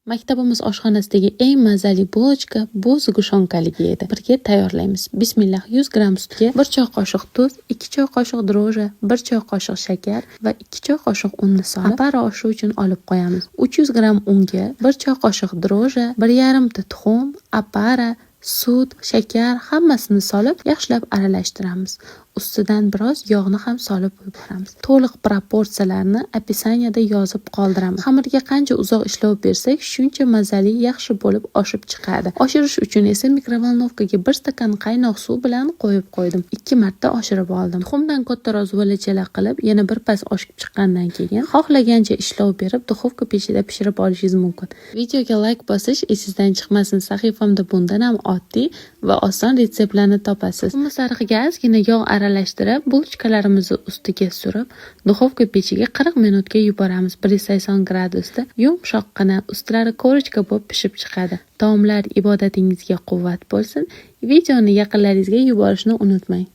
Maktabimiz oshxonasidagi eng mazali bulochka bu zgushonkali edi. Birga tayyorlaymiz. Bismillah. 100 gram sutga 1 choy qoshiq tuz, 2 choy qoshiq droji, 1 choy qoshiq shakar va 2 choy qoshiq unni solib, apara oshi uchun olib qo'yamiz. 300 gram unga 1 choy qoshiq droji, 1,5 ta tuxum, apara, sut, shakar hammasini solib yaxshilab aralashtiramiz. Ustidan biroz yog'ni ham solib yuboramiz. To'liq proporsiyalarni opisaniyada yozib qoldiramiz. Xamirga qancha uzoq ishlov bersak, shuncha mazali yaxshi bo'lib oshib chiqadi. Oshirish uchun esa mikrovolnovkaga 1 stakan qaynoq suv bilan qo'yib qo'ydim. 2 marta oshirib oldim. Tuxumdan kattaroq bo'lachala qilib, yana bir pas oshib chiqqandan keyin xohlagancha ishlov berib, duxovka pechida pishirib olishingiz mumkin. Videoga like bosish esingizdan chiqmasin. Sahifamda bundan ham oddiy va oson retseptlarni topasiz. Tuxum sarig'iga ozgina yog' aralashtirib, bulochkalarimizni ustiga surib, duxovka pechiga 40 minutga yuboramiz. 180 gradusda yumshoqqina, ustlari korechka bo'lib pishib chiqadi. Taomlar ibodatingizga quvvat bo'lsin. Videoni yaqinlaringizga yuborishni unutmang.